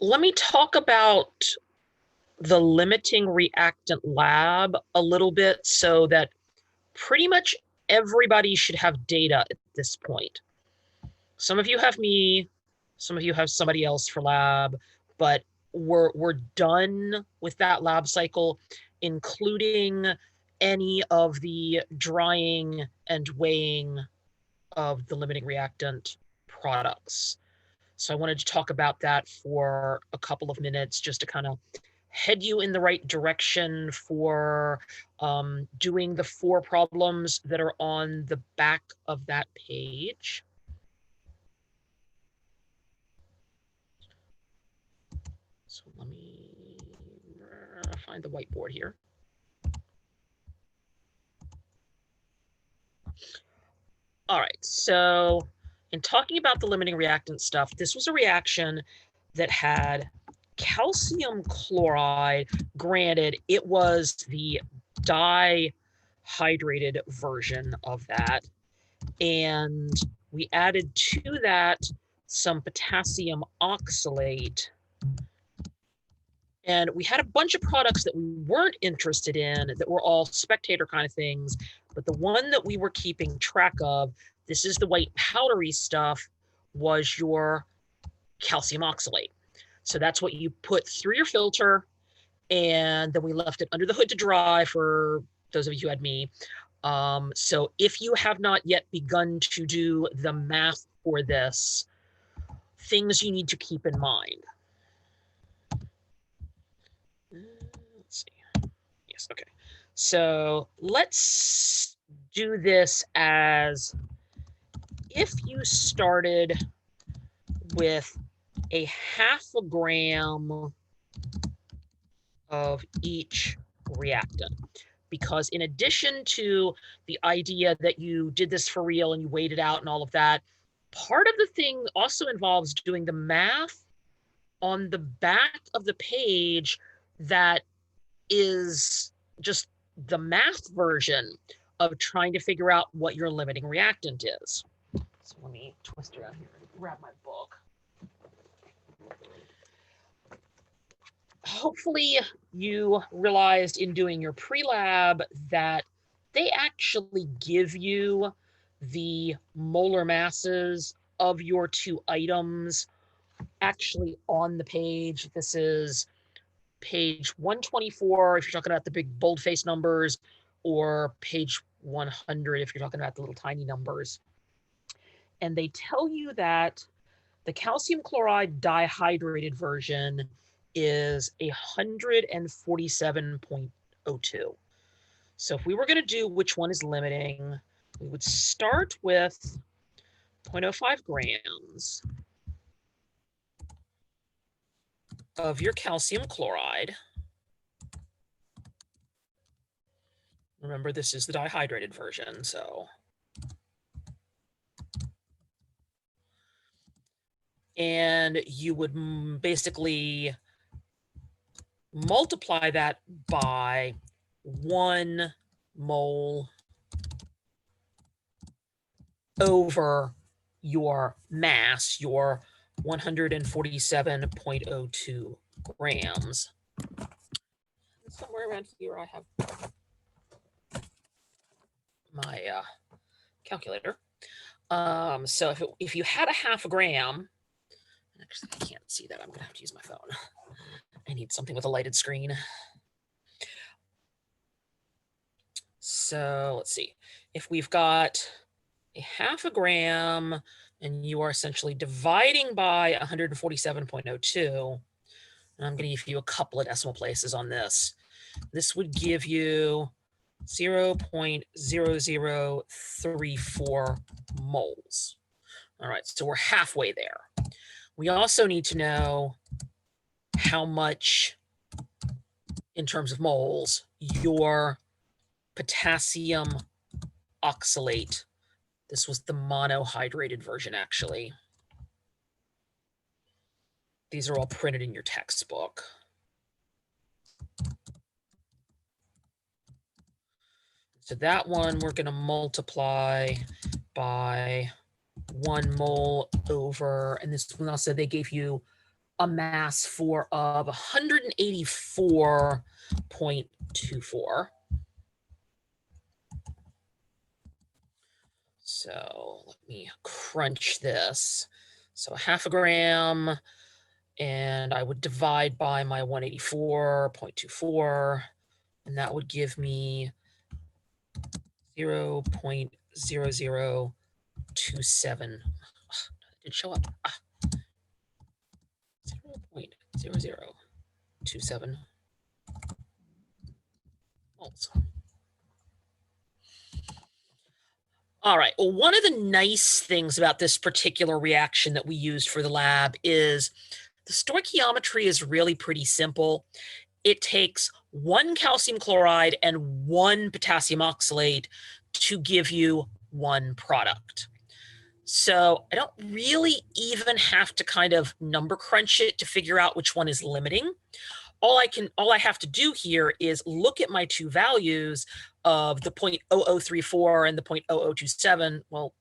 let me talk about the limiting reactant lab a little bit so that pretty much everybody should have data at this point. Some of you have me, some of you have somebody else for lab, but we're done with that lab cycle, including any of the drying and weighing of the limiting reactant products. So I wanted to talk about that for a couple of minutes just to kind of head you in the right direction for doing the 4 problems that are on the back of that page. So let me find the whiteboard here. All right, so in talking about the limiting reactant stuff, this was a reaction that had calcium chloride. Granted, it was the dihydrated version of that. And we added to that some potassium oxalate. And we had a bunch of products that we weren't interested in that were all spectator kind of things. But the one that we were keeping track of, this is the white powdery stuff, was your calcium oxalate. So that's what you put through your filter, and then we left it under the hood to dry for those of you who had me. So if you have not yet begun to do the math for this, things you need to keep in mind. Let's see. Yes, okay. So let's do this as if you started with a ½ gram of each reactant. Because in addition to the idea that you did this for real and you weighed it out and all of that, part of the thing also involves doing the math on the back of the page that is just the math version of trying to figure out what your limiting reactant is. So let me twist around here and grab my book. Hopefully you realized in doing your pre-lab that they actually give you the molar masses of your 2 items actually on the page. This is page 124 if you're talking about the big bold-faced numbers, or page 100 if you're talking about the little tiny numbers. And they tell you that the calcium chloride dihydrated version is 147.02. So if we were going to do which one is limiting, we would start with 0.05 grams of your calcium chloride. Remember, this is the dihydrated version, so. And you would basically multiply that by 1 mole over your mass, your 147.02 grams. Somewhere around here I have my calculator. So if you had a ½ gram, actually I can't see that, I'm gonna have to use my phone. I need something with a lighted screen. So let's see, if we've got a ½ gram and you are essentially dividing by 147.02, and I'm going to give you a couple of decimal places on this. This would give you 0.0034 moles. All right, so we're halfway there. We also need to know how much, in terms of moles, your potassium oxalate. This was the monohydrated version, actually. These are all printed in your textbook. So that one we're going to multiply by 1 mole over, and this one also they gave you a mass for of 184.24. So let me crunch this. So 0.5 gram, and I would divide by my 184.24, and that would give me 0.0027. It did show up. 0.0027 moles. All right. Well, one of the nice things about this particular reaction that we used for the lab is the stoichiometry is really pretty simple. It takes 1 calcium chloride and 1 potassium oxalate to give you 1 product. So I don't really even have to kind of number crunch it to figure out which one is limiting. All I have to do here is look at my 2 values of the 0.0034 and the 0.0027. Well,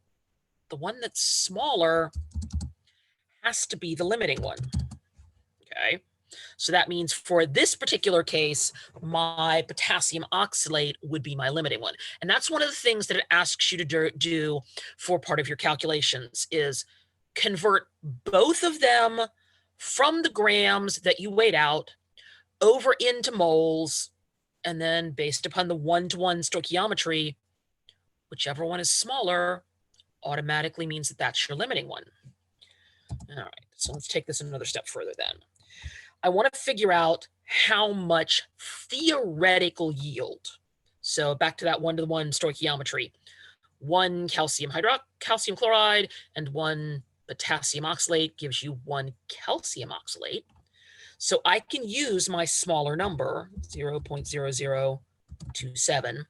the one that's smaller has to be the limiting one. Okay. So that means for this particular case, my potassium oxalate would be my limiting one. And that's one of the things that it asks you to do for part of your calculations is convert both of them from the grams that you weighed out over into moles, and then based upon the one-to-one stoichiometry, whichever one is smaller automatically means that that's your limiting one. All right, so let's take this another step further then. I want to figure out how much theoretical yield. So back to that one-to-one stoichiometry. 1 calcium chloride and 1 potassium oxalate gives you 1 calcium oxalate. So I can use my smaller number, 0.0027.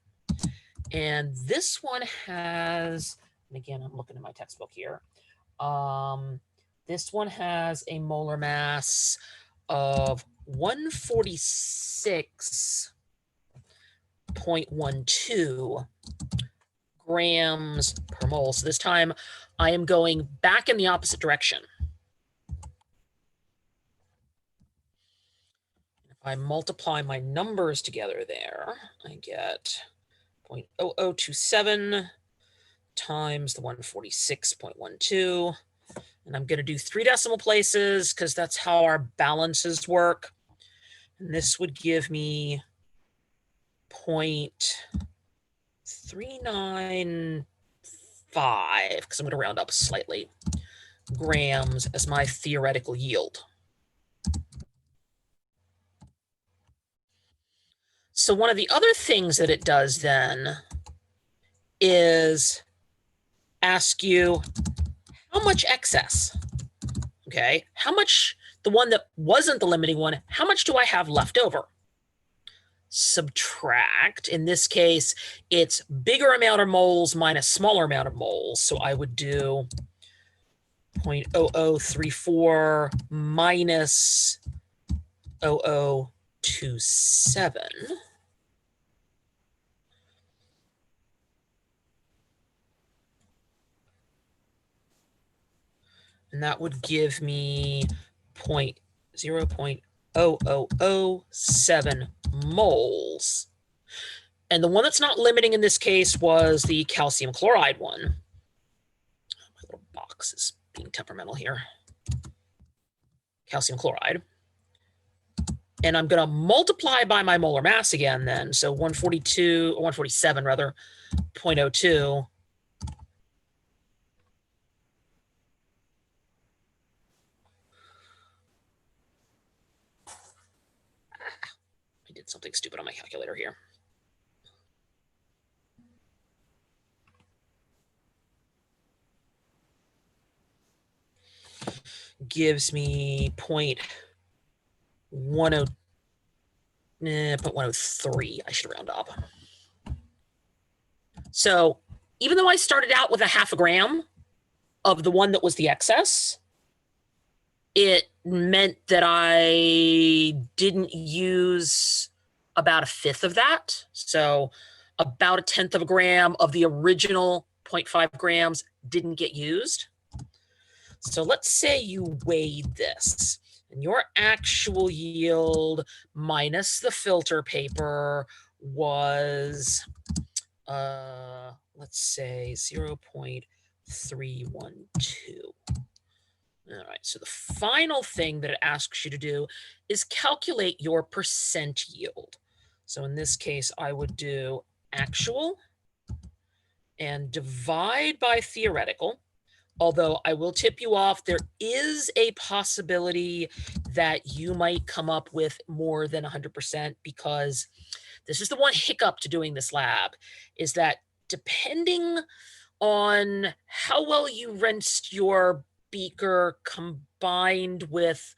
And this one has, and again, I'm looking at my textbook here. This one has a molar mass of 146.12 grams per mole. So this time I am going back in the opposite direction. If I multiply my numbers together there, I get 0.0027 times the 146.12. And I'm going to do 3 decimal places because that's how our balances work. And this would give me 0.395, because I'm going to round up slightly, grams as my theoretical yield. So one of the other things that it does then is ask you how much excess, okay? How much, the one that wasn't the limiting one, how much do I have left over? Subtract, in this case, it's bigger amount of moles minus smaller amount of moles. So I would do 0.0034 minus 0.0027. And that would give me 0.0007 moles. And the one that's not limiting in this case was the calcium chloride one. My little box is being temperamental here. Calcium chloride. And I'm going to multiply by my molar mass again then. So 147 rather, 0.02. I did something stupid on my calculator here. Gives me 0.103. I should round up. So even though I started out with 0.5 gram of the one that was the excess, it meant that I didn't use about 1/5 of that. So about 1/10 of a gram of the original 0.5 grams didn't get used. So let's say you weighed this And your actual yield minus the filter paper was, let's say 0.312. All right, so the final thing that it asks you to do is calculate your percent yield. So in this case, I would do actual and divide by theoretical. Although I will tip you off, there is a possibility that you might come up with more than 100%, because this is the one hiccup to doing this lab, is that depending on how well you rinsed your beaker combined with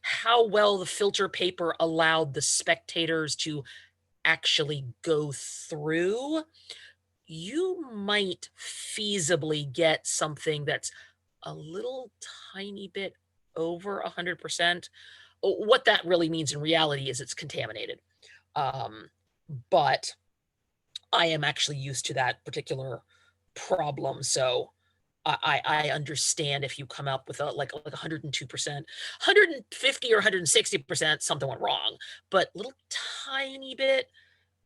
how well the filter paper allowed the spectators to actually go through, you might feasibly get something that's a little tiny bit over 100%. What that really means in reality is it's contaminated. But I am actually used to that particular problem. So I understand if you come up with like 102%, 150 or 160%, something went wrong. But little tiny bit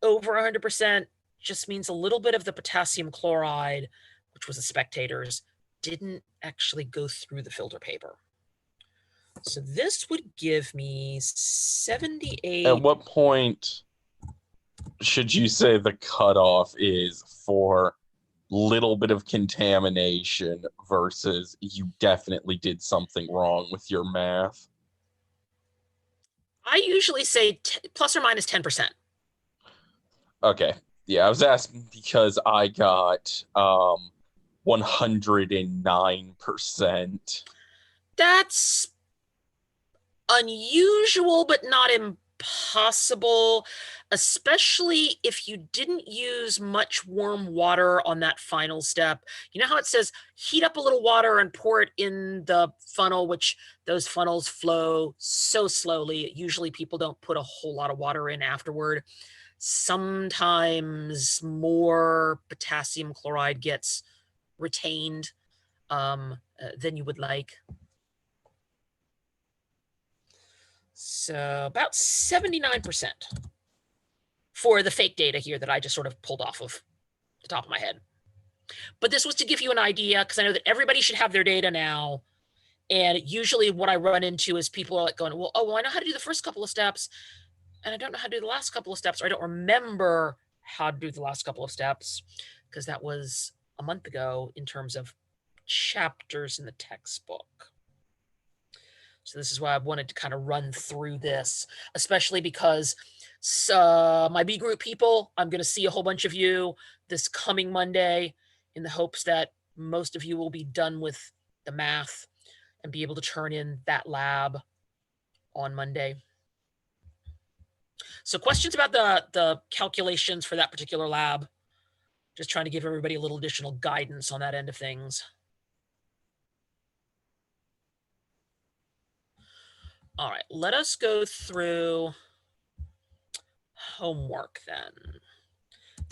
over 100% just means a little bit of the potassium chloride, which was the spectators, didn't actually go through the filter paper. So this would give me 78. At what point should you say the cutoff is for little bit of contamination versus you definitely did something wrong with your math? I usually say plus or minus 10%. Okay. Yeah, I was asking because I got 109%. That's unusual, but not impossible, especially if you didn't use much warm water on that final step. You know how it says heat up a little water and pour it in the funnel, which those funnels flow so slowly. Usually people don't put a whole lot of water in afterward. Sometimes more potassium chloride gets retained than you would like. So about 79% for the fake data here that I just sort of pulled off of the top of my head. But this was to give you an idea, because I know that everybody should have their data now. And usually what I run into is people are like going, well, I know how to do the first couple of steps, and I don't know how to do the last couple of steps, or I don't remember how to do the last couple of steps, because that was a month ago in terms of chapters in the textbook. So this is why I wanted to kind of run through this, especially because my B group people, I'm going to see a whole bunch of you this coming Monday in the hopes that most of you will be done with the math and be able to turn in that lab on Monday. So questions about the calculations for that particular lab? Just trying to give everybody a little additional guidance on that end of things. All right, let us go through homework then.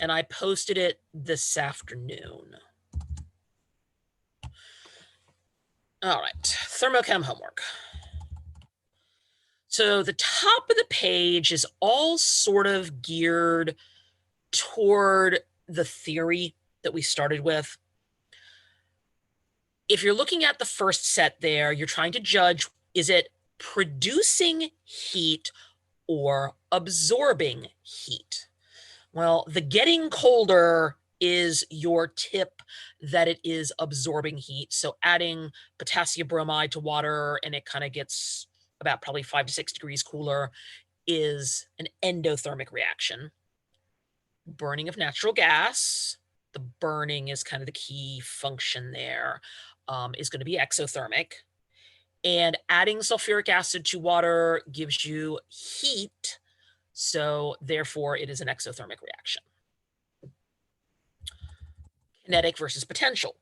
And I posted it this afternoon. All right, thermochem homework. So the top of the page is all sort of geared toward the theory that we started with. If you're looking at the first set there, you're trying to judge, is it producing heat or absorbing heat? Well, the getting colder is your tip that it is absorbing heat. So adding potassium bromide to water and it kind of gets about probably 5 to 6 degrees cooler is an endothermic reaction. Burning of natural gas, the burning is kind of the key function there, is going to be exothermic. And adding sulfuric acid to water gives you heat. So therefore, it is an exothermic reaction. Kinetic versus potential.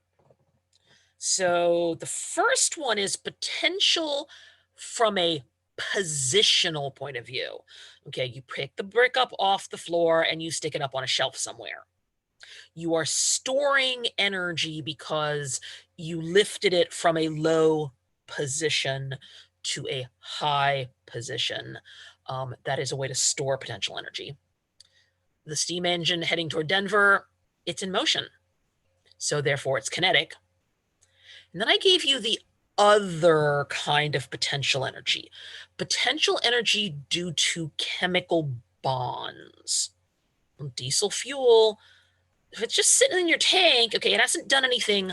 So the first one is potential from a positional point of view. Okay, you pick the brick up off the floor and you stick it up on a shelf somewhere. You are storing energy because you lifted it from a low position to a high position. That is a way to store potential energy. The steam engine heading toward Denver, it's in motion. So therefore it's kinetic. And then I gave you the other kind of potential energy. Potential energy due to chemical bonds. Diesel fuel, if it's just sitting in your tank, okay, it hasn't done anything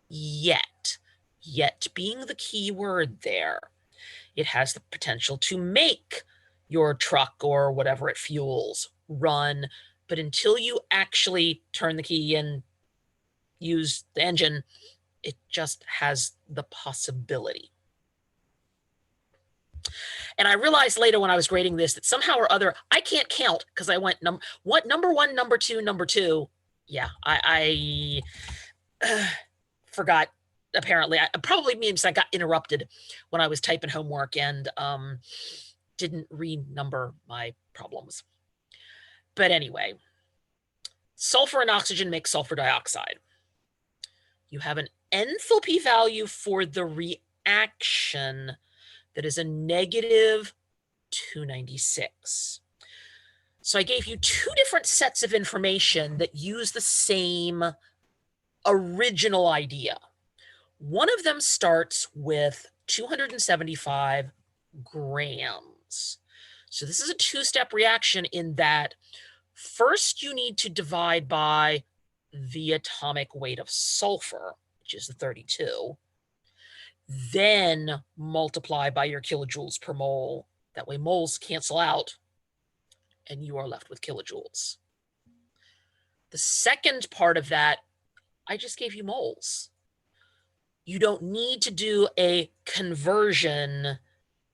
yet. Yet being the key word there. It has the potential to make your truck or whatever it fuels run, but until you actually turn the key and use the engine, it just has the possibility. And I realized later when I was grading this that somehow or other, I can't count because I went number one, number two. Yeah, I forgot. Apparently, probably means I got interrupted when I was typing homework and didn't renumber my problems. But anyway, sulfur and oxygen make sulfur dioxide. You have an enthalpy value for the reaction that is a negative 296. So I gave you two different sets of information that use the same original idea. One of them starts with 275 grams. So this is a two-step reaction in that first you need to divide by the atomic weight of sulfur, which is the 32, then multiply by your kilojoules per mole. That way moles cancel out and you are left with kilojoules. The second part of that, I just gave you moles. You don't need to do a conversion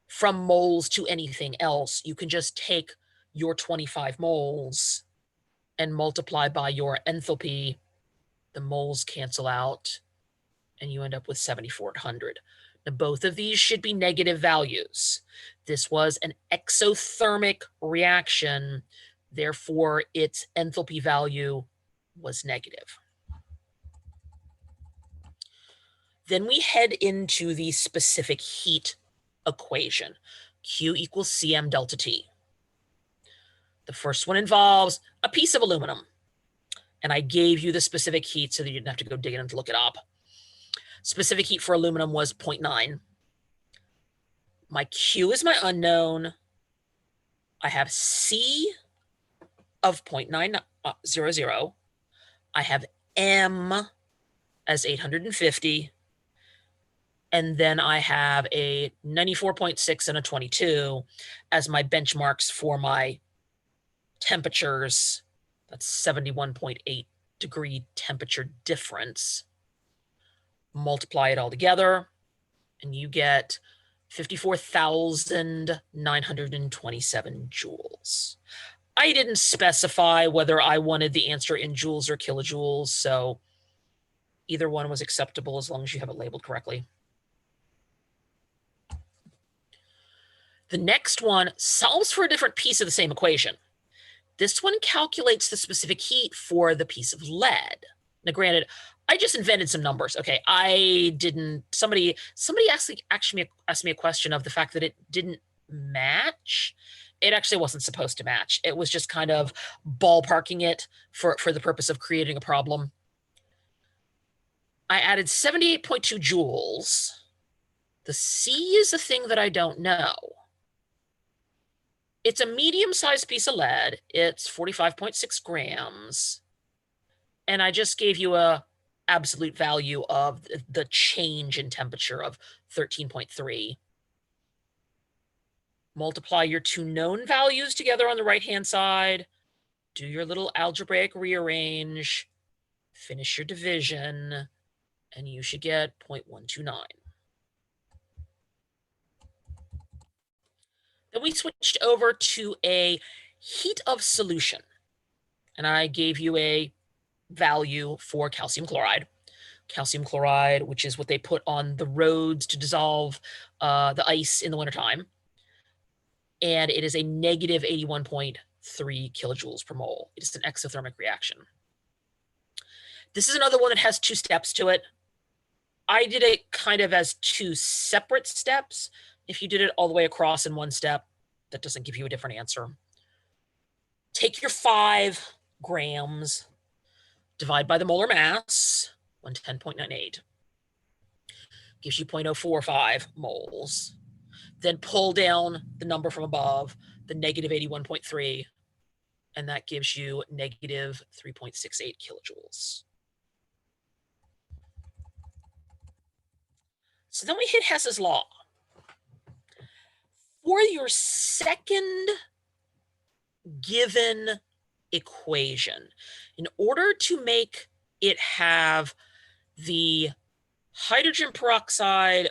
from moles to anything else. You can just take your 25 moles and multiply by your enthalpy. The moles cancel out and you end up with 7,400. Now, both of these should be negative values. This was an exothermic reaction, therefore its enthalpy value was negative. Then we head into the specific heat equation, Q equals Cm delta T. The first one involves a piece of aluminum, and I gave you the specific heat so that you didn't have to go digging to look it up. Specific heat for aluminum was 0.9. My Q is my unknown. I have C of 0.900. I have M as 850. And then I have a 94.6 and a 22 as my benchmarks for my temperatures. That's 71.8 degree temperature difference. Multiply it all together, and you get 54,927 joules. I didn't specify whether I wanted the answer in joules or kilojoules, so either one was acceptable as long as you have it labeled correctly. The next one solves for a different piece of the same equation. This one calculates the specific heat for the piece of lead. Now, granted, I just invented some numbers. Okay, I didn't. Somebody actually asked me a question of the fact that it didn't match. It actually wasn't supposed to match. It was just kind of ballparking it for the purpose of creating a problem. I added 78.2 joules. The C is the thing that I don't know. It's a medium-sized piece of lead. It's 45.6 grams. And I just gave you a absolute value of the change in temperature of 13.3. Multiply your two known values together on the right-hand side. Do your little algebraic rearrange. Finish your division. And you should get 0.129. Then we switched over to a heat of solution. And I gave you a value for calcium chloride. Calcium chloride, which is what they put on the roads to dissolve the ice in the wintertime. And it is a negative 81.3 kilojoules per mole. It is an exothermic reaction. This is another one that has two steps to it. I did it kind of as two separate steps. If you did it all the way across in one step, that doesn't give you a different answer. Take your 5 grams, divide by the molar mass, 110.98. Gives you 0.045 moles. Then pull down the number from above, the negative 81.3, and that gives you negative 3.68 kilojoules. So then we hit Hess's law. For your second given equation, in order to make it have the hydrogen peroxide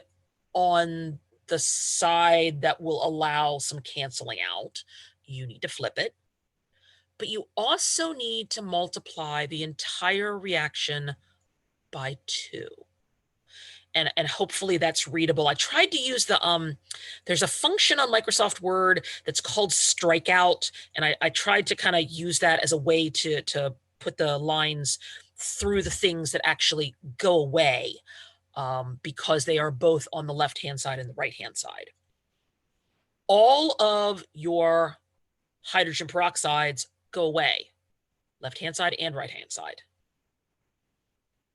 on the side that will allow some canceling out, you need to flip it. But you also need to multiply the entire reaction by 2. And hopefully that's readable. I tried to use there's a function on Microsoft Word that's called strikeout, and I tried to kind of use that as a way to put the lines through the things that actually go away, because they are both on the left-hand side and the right-hand side. All of your hydrogen peroxides go away, left-hand side and right-hand side.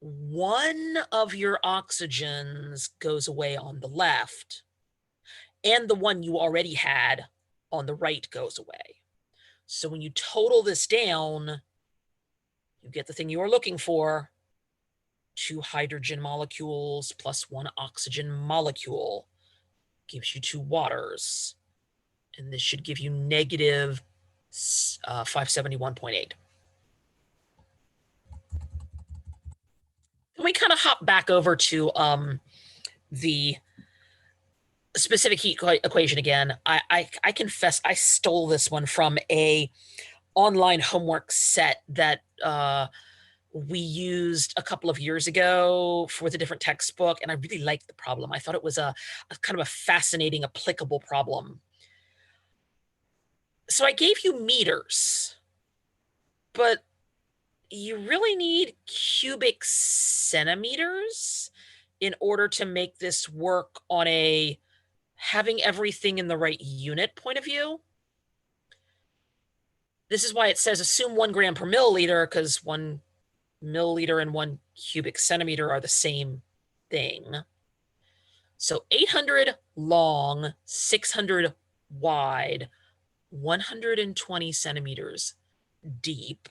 One of your oxygens goes away on the left, and the one you already had on the right goes away. So when you total this down, you get the thing you are looking for, 2 hydrogen molecules plus 1 oxygen molecule gives you 2 waters. And this should give you negative 571.8. We kind of hop back over to the specific heat equation again. I confess I stole this one from a online homework set that we used a couple of years ago for the different textbook, and I really liked the problem. I thought it was a kind of a fascinating, applicable problem. So I gave you meters, but you really need cubic centimeters in order to make this work on a having everything in the right unit point of view. This is why it says assume 1 gram per milliliter, because 1 milliliter and 1 cubic centimeter are the same thing. So 800 long, 600 wide, 120 centimeters deep.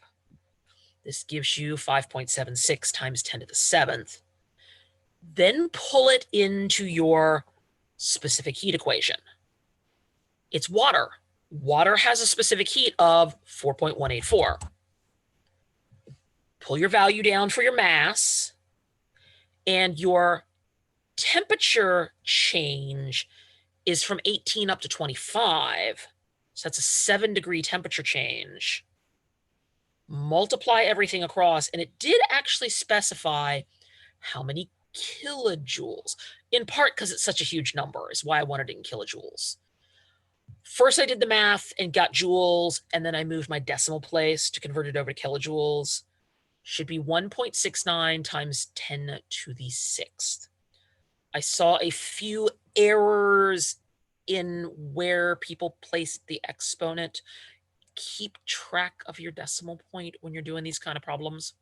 This gives you 5.76 times 10 to the 7th. Then pull it into your specific heat equation. It's water. Water has a specific heat of 4.184. Pull your value down for your mass, and your temperature change is from 18 up to 25. So that's a 7-degree temperature change. Multiply everything across, and it did actually specify how many kilojoules, in part because it's such a huge number, is why I wanted it in kilojoules. First, I did the math and got joules, and then I moved my decimal place to convert it over to kilojoules. Should be 1.69 times 10 to the 6th. I saw a few errors in where people placed the exponent. Keep track of your decimal point when you're doing these kind of problems.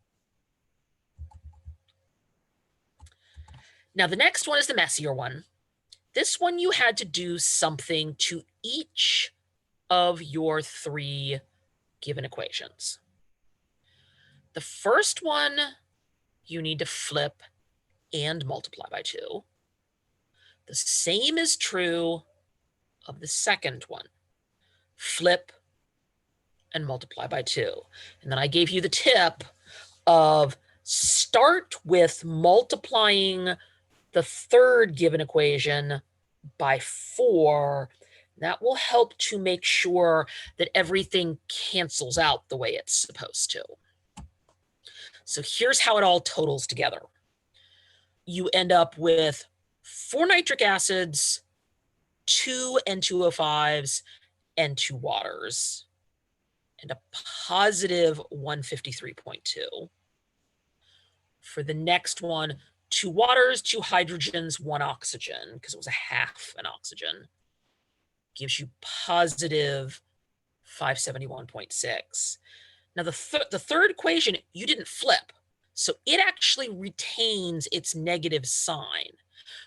Now, the next one is the messier one. This one you had to do something to each of your 3 given equations. The first one, you need to flip and multiply by 2. The same is true of the second one. Flip and multiply by 2. And then I gave you the tip of start with multiplying the third given equation by 4. That will help to make sure that everything cancels out the way it's supposed to. So here's how it all totals together. You end up with 4 nitric acids, 2 N2O5s, and 2 waters, and a positive 153.2. For the next one, 2 waters, 2 hydrogens, 1 oxygen, because it was a half an oxygen, gives you positive 571.6. Now, the third equation, you didn't flip. So it actually retains its negative sign.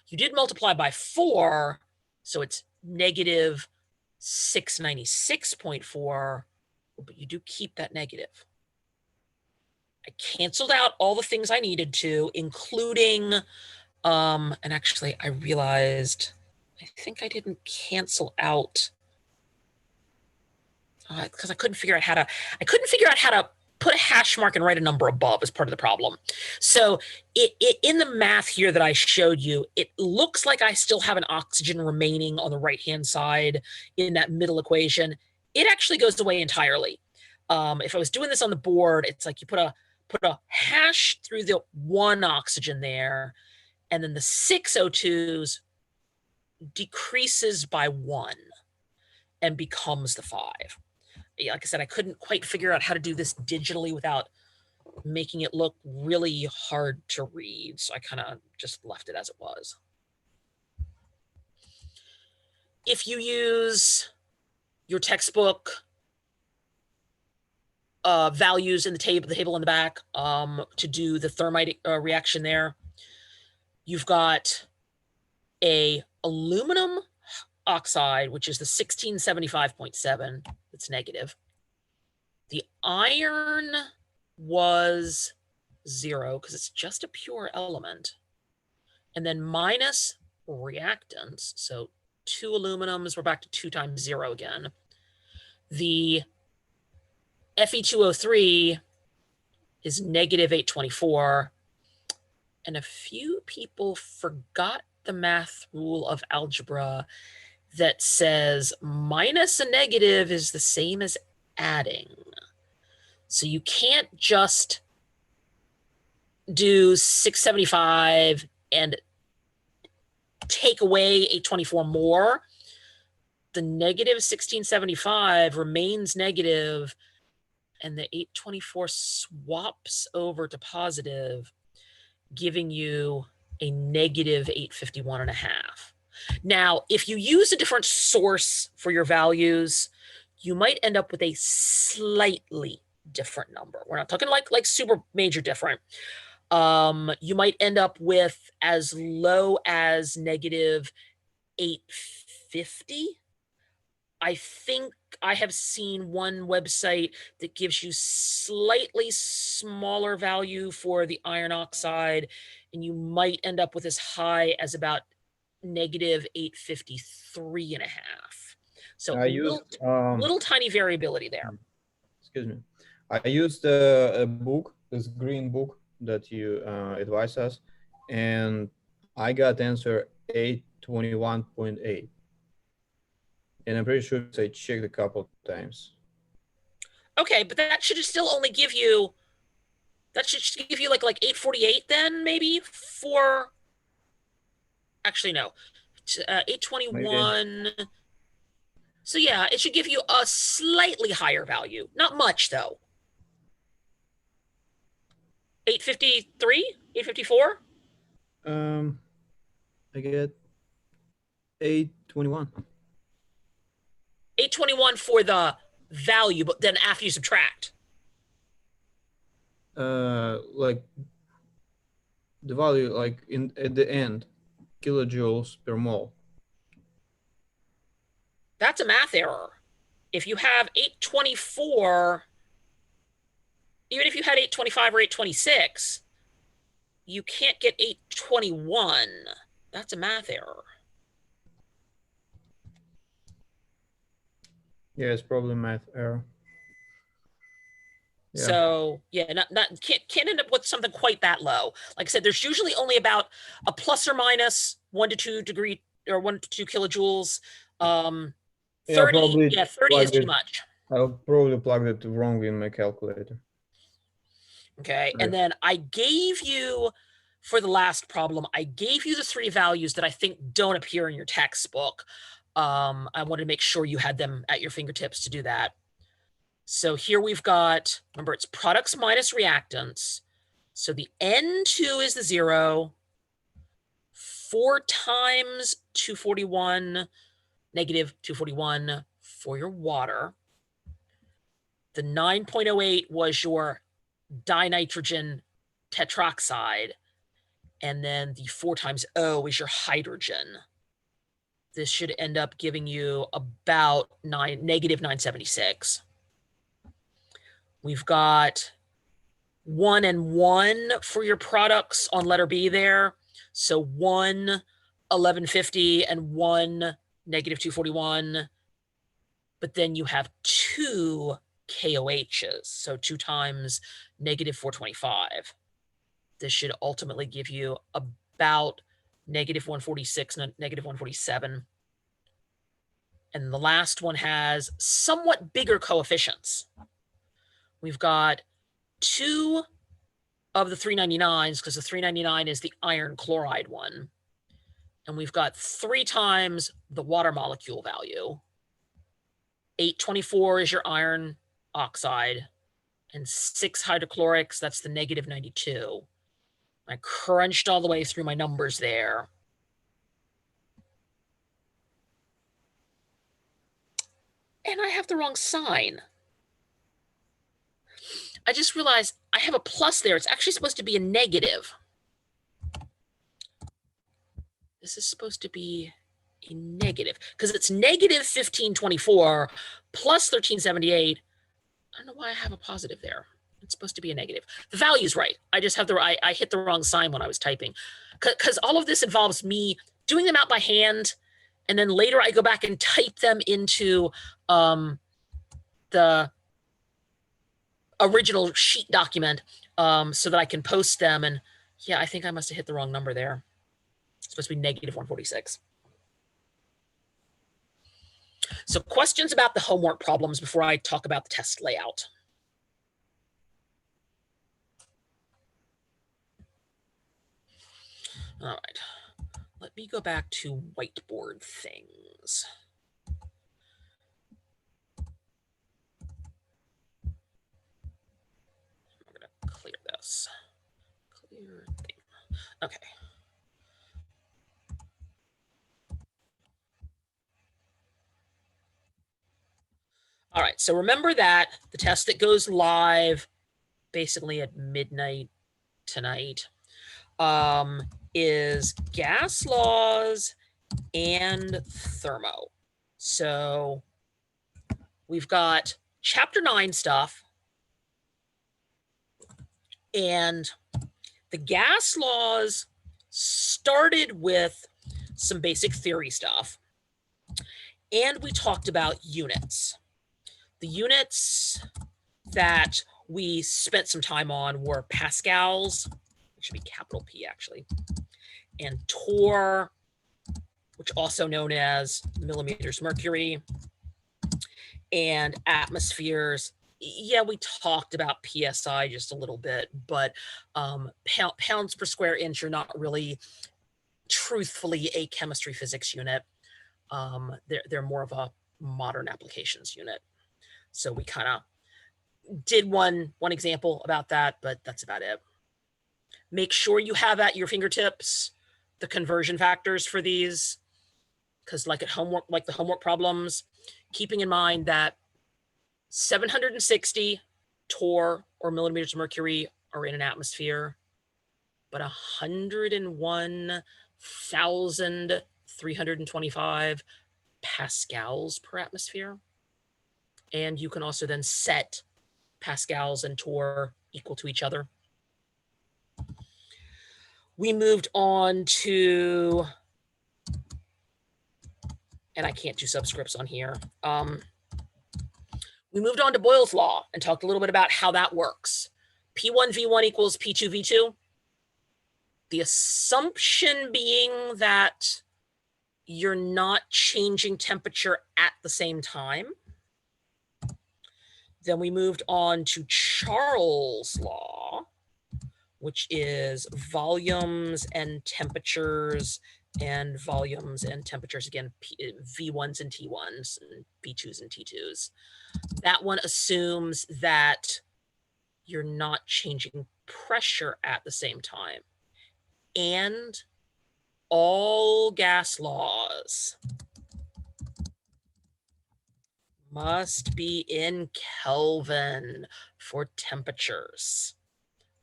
You did multiply by 4, so it's negative 696.4, but you do keep that negative. I canceled out all the things I needed to, including, and actually I realized, I think I didn't cancel out, because I couldn't figure out how to put a hash mark and write a number above as part of the problem. So in the math here that I showed you, it looks like I still have an oxygen remaining on the right-hand side in that middle equation. It actually goes away entirely. If I was doing this on the board, it's like you put a hash through the 1 oxygen there, and then the 6 O2s decreases by 1 and becomes the 5. Like I said, I couldn't quite figure out how to do this digitally without making it look really hard to read. So I kind of just left it as it was. If you use your textbook values in the table in the back to do the thermite reaction there, you've got a aluminum oxide, which is the 1675.7. It's negative. The iron was 0 because it's just a pure element. And then minus reactants. So 2 aluminums, we're back to 2 times 0 again. The Fe2O3 is negative 824. And a few people forgot the math rule of algebra that says minus a negative is the same as adding. So you can't just do 675 and take away 824 more. The negative 1675 remains negative, and the 824 swaps over to positive, giving you a negative 851.5. Now, if you use a different source for your values, you might end up with a slightly different number. We're not talking like super major different. You might end up with as low as negative 850. I think I have seen one website that gives you slightly smaller value for the iron oxide, and you might end up with as high as about negative 853.5. So little tiny variability there. Excuse me. I used a book, this green book that you advised us, and I got answer 821.8. And I'm pretty sure I checked a couple times. Okay, but that should still only give you, that should give you like 848 then, maybe, for, actually no, 821. Maybe. So yeah, it should give you a slightly higher value. Not much though. 853, 854? I get 821. 821 for the value, but then after you subtract. Like the value, like at the end, kilojoules per mole. That's a math error. If you have 824, even if you had 825 or 826, you can't get 821. That's a math error. Yeah, it's probably math error. Yeah. So yeah, can't end up with something quite that low. Like I said, there's usually only about a plus or minus 1 to 2 degree or 1 to 2 kilojoules. 30 is too much. I'll probably plug it wrong in my calculator. Okay, and then I gave you, for the last problem, I gave you the 3 values that I think don't appear in your textbook. I wanted to make sure you had them at your fingertips to do that. So here we've got, remember, it's products minus reactants. So the N2 is the 0, 4 times 241, negative 241 for your water. The 9.08 was your dinitrogen tetroxide. And then the 4 times O is your hydrogen. This should end up giving you about negative 976. We've got 1 and 1 for your products on letter B there. So 1, 1150 and 1, negative 241. But then you have 2 KOHs. So 2 times negative 425. This should ultimately give you about negative 146 and negative 147. And the last one has somewhat bigger coefficients. We've got 2 of the 399s, because the 399 is the iron chloride one. And we've got 3 times the water molecule value. 824 is your iron oxide, and 6 hydrochlorics, that's the negative 92. I crunched all the way through my numbers there. And I have the wrong sign. I just realized I have a plus there. It's actually supposed to be a negative. This is supposed to be a negative because it's negative 1524 plus 1378. I don't know why I have a positive there. It's supposed to be a negative. The value's right. I just have I hit the wrong sign when I was typing, because all of this involves me doing them out by hand, and then later I go back and type them into the original sheet document so that I can post them. And yeah, I think I must have hit the wrong number there. It's supposed to be negative 146. So questions about the homework problems before I talk about the test layout. All right, let me go back to whiteboard things. We're gonna clear this. Clear thing. Okay. All right, so remember that the test that goes live basically at midnight tonight is gas laws and thermo. So we've got chapter 9 stuff, and the gas laws started with some basic theory stuff, and we talked about units. The units that we spent some time on were pascals, which should be capital P actually, and torr, which also known as millimeters mercury, and atmospheres. Yeah, we talked about PSI just a little bit, but pounds per square inch are not really truthfully a chemistry physics unit. They're more of a modern applications unit. So we kind of did one example about that, but that's about it. Make sure you have at your fingertips the conversion factors for these, because like the homework problems, keeping in mind that 760 torr or millimeters of mercury are in an atmosphere, but 101,325 pascals per atmosphere. And you can also then set pascals and torr equal to each other. We moved on to, and I can't do subscripts on here. We moved on to Boyle's law and talked a little bit about how that works. P1V1 equals P2V2. The assumption being that you're not changing temperature at the same time. Then we moved on to Charles' law, which is volumes and temperatures, and volumes and temperatures, again, V1s and T1s, and V2s and T2s. That one assumes that you're not changing pressure at the same time. And all gas laws must be in Kelvin for temperatures.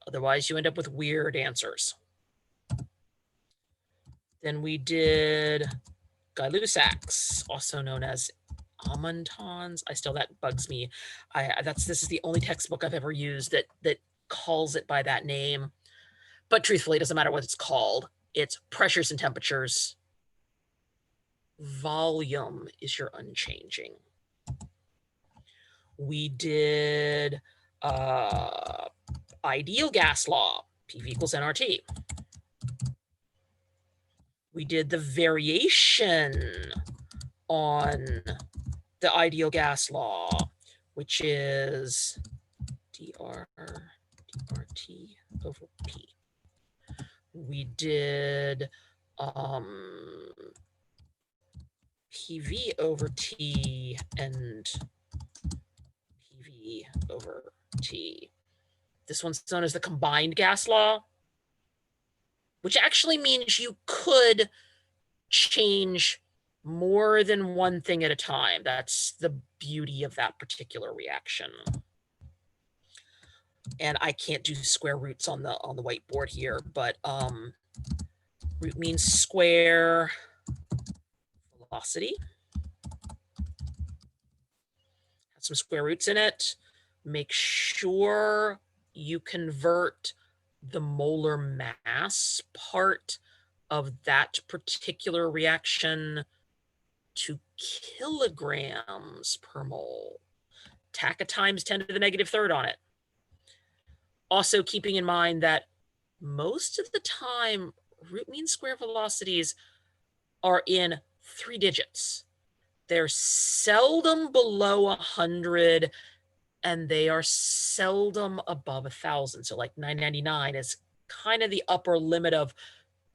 Otherwise, you end up with weird answers. Then we did Gay-Lussac's, also known as Amintons. That bugs me. This is the only textbook I've ever used that calls it by that name. But truthfully, it doesn't matter what it's called. It's pressures and temperatures. Volume is your unchanging. We did ideal gas law, PV equals nRT. We did the variation on the ideal gas law, which is dRT over P. We did PV over T and PV over T. This one's known as the combined gas law, which actually means you could change more than one thing at a time. That's the beauty of that particular reaction. And I can't do square roots on the whiteboard here, but root mean square velocity. Has some square roots in it. Make sure you convert the molar mass part of that particular reaction to kilograms per mole. Tack a times 10 to the negative third on it. Also keeping in mind that most of the time, root mean square velocities are in 3 digits. They're seldom below 100, and they are seldom above 1,000. So like 999 is kind of the upper limit of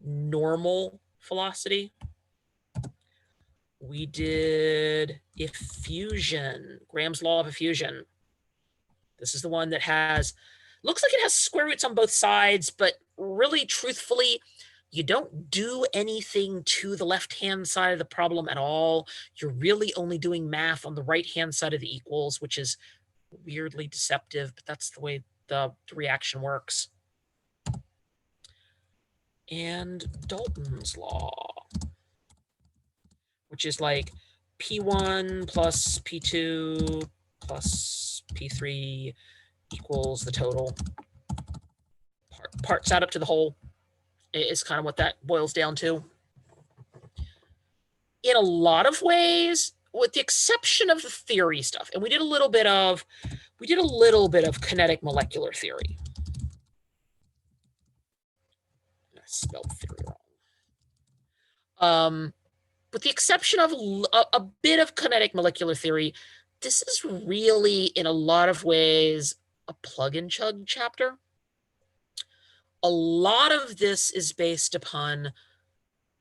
normal velocity. We did effusion, Graham's law of effusion. This is the one that looks like it has square roots on both sides, but really, truthfully, you don't do anything to the left-hand side of the problem at all. You're really only doing math on the right-hand side of the equals, which is weirdly deceptive, but that's the way the reaction works. And Dalton's law, which is like P1 plus P2 plus P3 equals the total. Parts add up to the whole is kind of what that boils down to. In a lot of ways, with the exception of the theory stuff, and we did a little bit of kinetic molecular theory. I spelled theory wrong. With the exception of a bit of kinetic molecular theory, this is really, in a lot of ways, a plug and chug chapter. A lot of this is based upon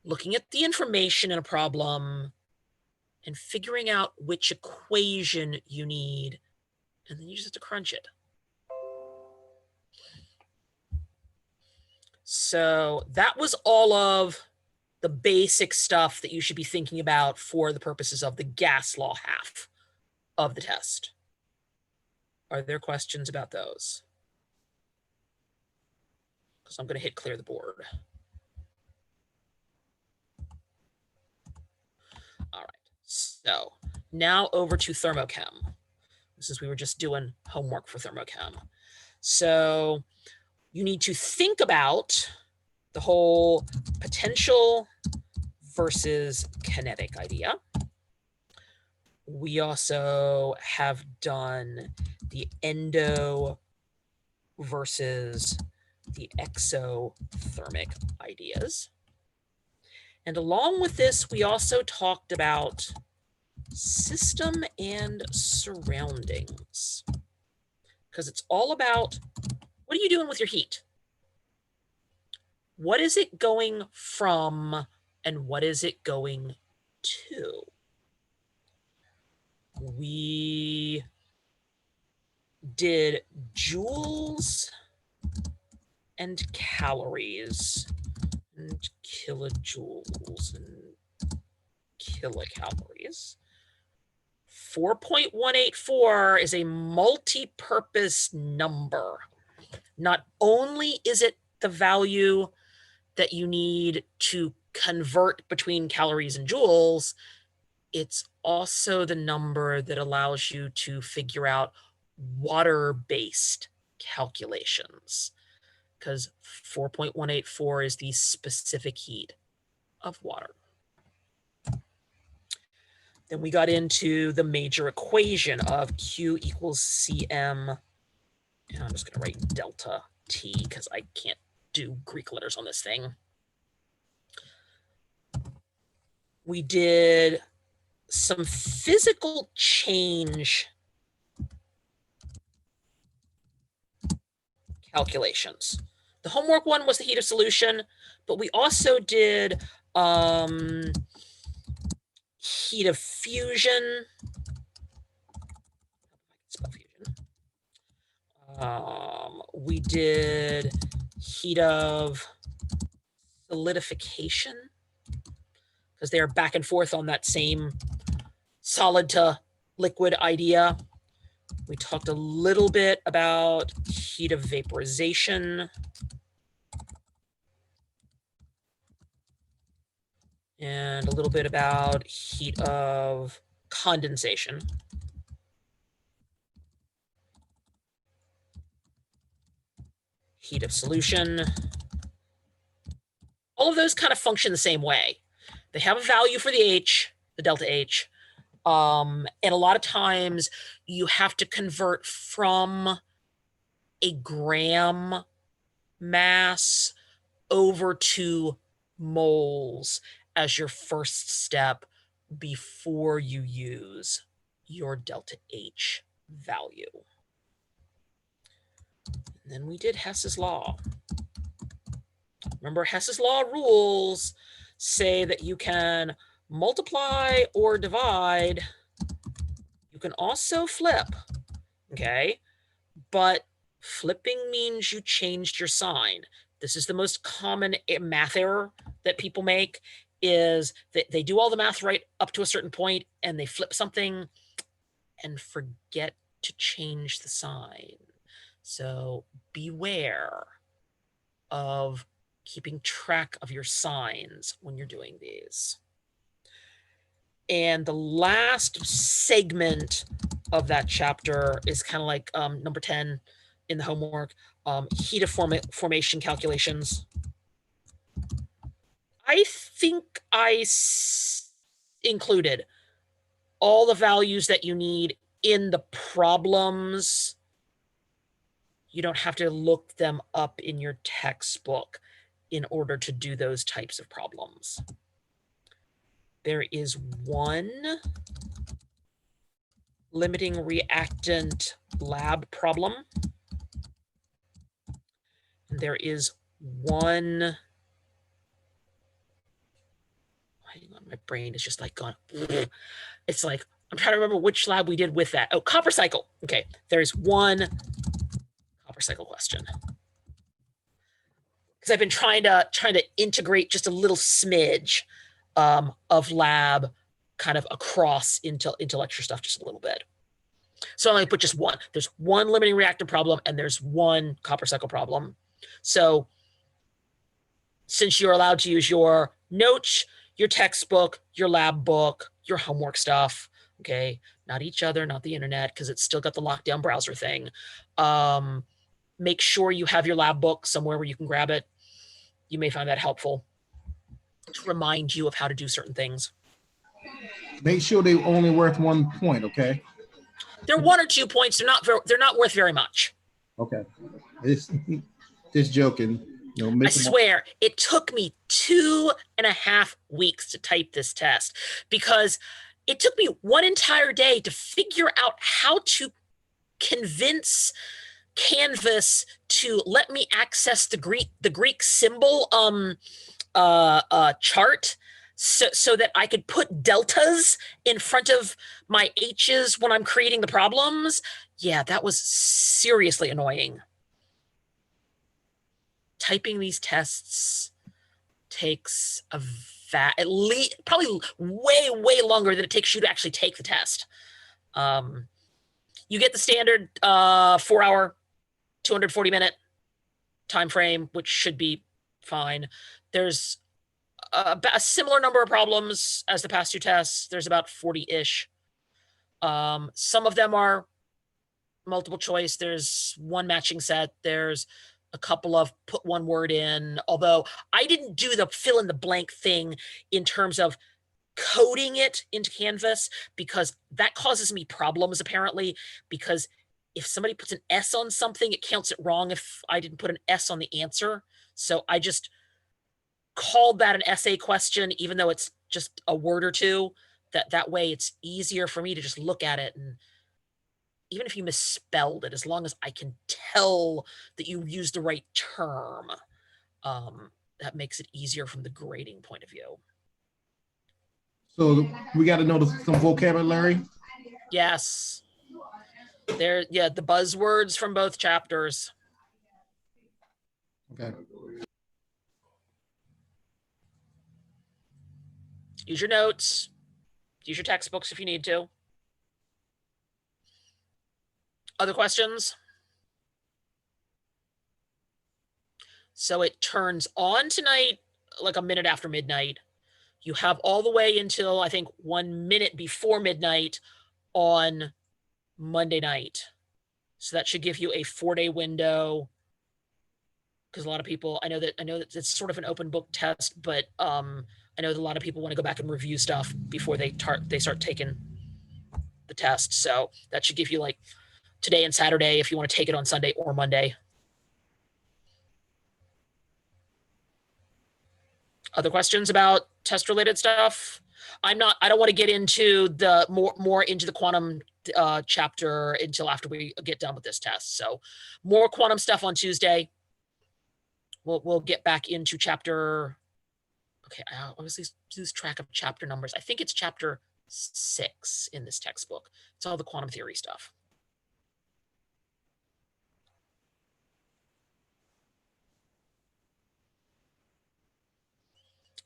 looking at the information in a problem and figuring out which equation you need, and then you just have to crunch it. So that was all of the basic stuff that you should be thinking about for the purposes of the gas law half of the test. Are there questions about those? Because I'm going to hit clear the board. All right, so now over to thermochem. This is, we were just doing homework for thermochem. So you need to think about the whole potential versus kinetic idea. We also have done the endo versus the exothermic ideas. And along with this, we also talked about system and surroundings, because it's all about, what are you doing with your heat? What is it going from, and what is it going to? We did joules and calories. and kilojoules and kilocalories. 4.184 is a multi-purpose number. Not only is it the value that you need to convert between calories and joules, it's also the number that allows you to figure out water-based calculations, because 4.184 is the specific heat of water. Then we got into the major equation of Q equals Cm, and I'm just going to write delta T because I can't do Greek letters on this thing. We did some physical change calculations. The homework one was the heat of solution, but we also did heat of fusion. We did heat of solidification, because they're back and forth on that same solid to liquid idea. We talked a little bit about heat of vaporization. And a little bit about heat of condensation. Heat of solution. All of those kind of function the same way. They have a value for the H, the delta H. And a lot of times you have to convert from a gram mass over to moles as your first step before you use your delta H value. And then we did Hess's law. Remember, Hess's law rules say that you can multiply or divide. You can also flip, okay? But flipping means you changed your sign. This is the most common math error that people make, is that they do all the math right up to a certain point and they flip something and forget to change the sign. So beware of keeping track of your signs when you're doing these. And the last segment of that chapter is kind of like number 10 in the homework, heat of formation calculations. I think I included all the values that you need in the problems. You don't have to look them up in your textbook in order to do those types of problems. There is one limiting reactant lab problem. And there is one, hang on, my brain is just like gone. It's like, I'm trying to remember which lab we did with that. Oh, copper cycle. Okay, there's one copper cycle question. Because I've been trying to integrate just a little smidge of lab kind of across into lecture stuff just a little bit. So I'm going to put just one. There's one limiting reactant problem and there's one copper cycle problem. So since you're allowed to use your notes, your textbook, your lab book, your homework stuff, okay, not each other, not the internet, because it's still got the lockdown browser thing. Make sure you have your lab book somewhere where you can grab it. You may find that helpful to remind you of how to do certain things. Make sure they're only worth 1 point, okay? They're 1 or 2 points. They're not worth very much. Okay. Just joking. You know, I swear, it took me 2.5 weeks to type this test because it took me 1 entire day to figure out how to convince Canvas to let me access the Greek symbol chart so that I could put deltas in front of my H's when I'm creating the problems. Yeah, that was seriously annoying. Typing these tests takes at least probably way longer than it takes you to actually take the test. You get the standard 4-hour, 240-minute time frame, which should be fine. There's a similar number of problems as the past two tests. There's about 40-ish. Some of them are multiple choice. There's one matching set. There's a couple of put one word in, although I didn't do the fill in the blank thing in terms of coding it into Canvas, because that causes me problems apparently, because if somebody puts an S on something, it counts it wrong if I didn't put an S on the answer. So I just called that an essay question, even though it's just a word or two. That way it's easier for me to just look at it, and even if you misspelled it, as long as I can tell that you used the right term, that makes it easier from the grading point of view. So we got to know some vocabulary. Yes. The buzzwords from both chapters. Okay. Use your notes. Use your textbooks if you need to. Other questions? So it turns on tonight, like a minute after midnight. You have all the way until, I think, 1 minute before midnight on Monday night. So that should give you a 4-day window. Because a lot of people, I know that it's sort of an open book test, but I know that a lot of people want to go back and review stuff before they start taking the test. So that should give you like today and Saturday if you want to take it on Sunday or Monday. Other questions about test related stuff? I don't want to get into the more into the quantum chapter until after we get done with this test. So more quantum stuff on Tuesday. We'll get back into chapter. Okay, I always lose track of chapter numbers. I think it's chapter 6 in this textbook. It's all the quantum theory stuff.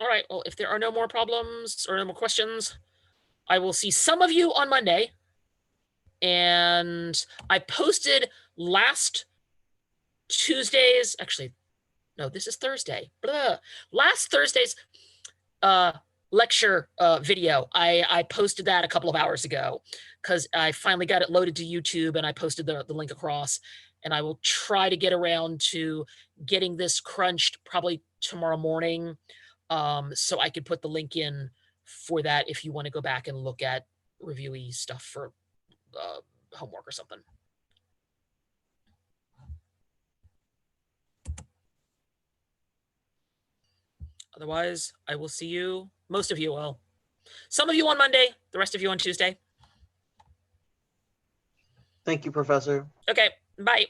All right, well, if there are no more problems or no more questions, I will see some of you on Monday. And I posted last Tuesday's, actually, no, this is Thursday. Blah. Last Thursday's lecture video. I posted that a couple of hours ago because I finally got it loaded to YouTube and I posted the link across. And I will try to get around to getting this crunched probably tomorrow morning. So I could put the link in for that if you want to go back and look at reviewy stuff for homework or something. Otherwise, I will see you, most of you will. Some of you on Monday, the rest of you on Tuesday. Thank you, Professor. Okay, bye.